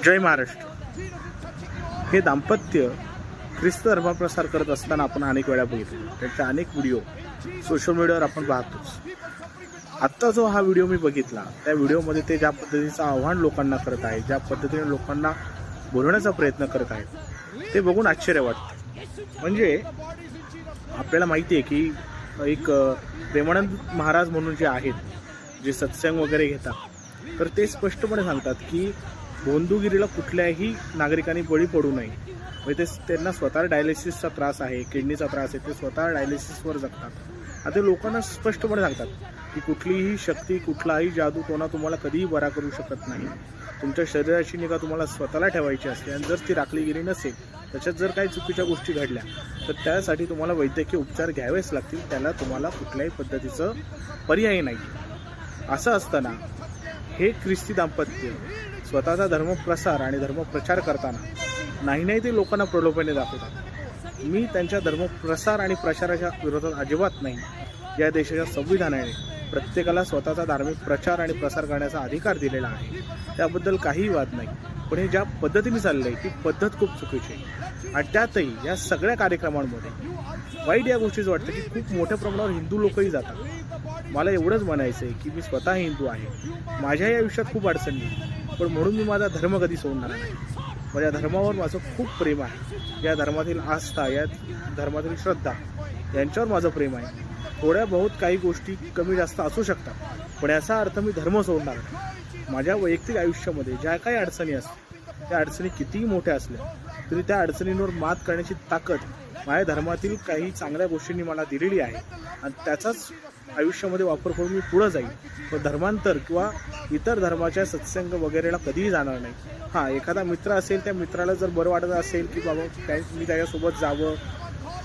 जय महाराष्ट्र। हे दाम्पत्य ख्रिस्त धर्मप्रसार करत असताना आपण अनेक वेळा बघितलं, त्याचे अनेक व्हिडिओ सोशल मीडियावर आपण पाहतोच। आत्ता जो हा व्हिडिओ मी बघितला, त्या व्हिडिओमध्ये ते ज्या पद्धतीचं आव्हान लोकांना करत आहे, ज्या पद्धतीने लोकांना बोलवण्याचा प्रयत्न करत आहेत, ते बघून आश्चर्य वाटतं। म्हणजे आपल्याला माहिती आहे की एक प्रेमानंद महाराज म्हणून जे आहेत, जे सत्संग वगैरे घेतात, तर ते स्पष्टपणे सांगतात की भोंदूगिरीला कुठल्याही नागरिकांनी बळी पडू नये। म्हणजे त्यांना स्वतः डायलिसिसचा त्रास आहे, किडनीचा त्रास आहे, ते स्वतः डायलिसिसवर जगतात। आता लोकांना स्पष्टपणे सांगतात की कुठलीही शक्ती, कुठलाही जादू टोना तुम्हाला कधीही बरा करू शकत नाही। तुमच्या शरीराची निगा तुम्हाला स्वतःला ठेवायची असते, आणि जर ती राखली गेली नसेल, त्याच्यात जर काही चुकीच्या गोष्टी घडल्या, तर त्यासाठी तुम्हाला वैद्यकीय उपचार घ्यावेच लागतील। त्याला तुम्हाला कुठल्याही पद्धतीचं पर्याय नाही। असं असताना हे ख्रिस्ती दाम्पत्य स्वतःचा धर्मप्रसार आणि धर्मप्रचार करताना नाही ते लोकांना प्रलोभने दाखवतात। मी त्यांच्या धर्मप्रसार आणि प्रचाराच्या विरोधात अजिबात नाही। या देशाच्या संविधानाने प्रत्येकाला स्वतःचा धार्मिक प्रचार आणि प्रसार करण्याचा अधिकार दिलेला आहे, त्याबद्दल काहीही वाद नाही। पण हे ज्या पद्धतीने चाललंय ती पद्धत खूप चुकीची आहे। आणि त्यातही या सगळ्या कार्यक्रमांमध्ये वाईट या गोष्टीचं वाटतं की खूप मोठ्या प्रमाणावर हिंदू लोकही जातात। मला एवढंच म्हणायचं आहे की मी स्वतः हिंदू आहे, माझ्याही आयुष्यात खूप अडचणी आहेत, पण म्हणून मी माझा धर्म कधी सोडणार नाही। माझ्या धर्मावर माझं खूप प्रेम आहे, या धर्मातील आस्था, या धर्मातील श्रद्धा यांच्यावर माझं प्रेम आहे। थोड्या बहुत काही गोष्टी कमी जास्त असू शकतात, पण याचा अर्थ मी धर्म सोडणार नाही। माझ्या वैयक्तिक आयुष्यामध्ये ज्या काही अडचणी असतात, त्या अडचणी कितीही मोठ्या असल्या तरी त्या अडचणींवर मात करण्याची ताकद माझ्या धर्मातील काही चांगल्या गोष्टींनी मला दिलेली आहे, आणि त्याचाच आयुष्यामध्ये वापर करून मी पुढं जाईल। पण धर्मांतर किंवा इतर धर्माच्या सत्संग वगैरेला कधीही जाणार नाही। हां, एखादा मित्र असेल, त्या मित्राला जर बरं वाटत असेल की बाबा मी त्याच्यासोबत जावं,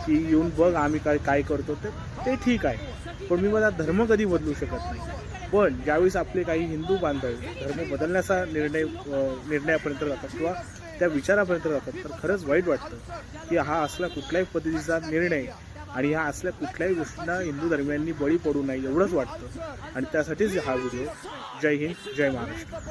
की येऊन बघ आम्ही काय करतो, तर ते ठीक आहे, पण मी माझा धर्म कधी बदलू शकत नाही। पण ज्यावेळेस आपले काही हिंदू बांधव धर्म बदलण्याचा निर्णयापर्यंत जातात किंवा त्या विचारापर्यंत जातात, तर खरंच वाईट वाटतं की हा असला कुठल्याही पद्धतीचा निर्णय आणि ह्या असल्या कुठल्याही गोष्टींना हिंदू धर्मियांनी बळी पडू नये एवढंच वाटतं। आणि त्यासाठीच हा व्हिडिओ। जय हिंद, जय महाराष्ट्र।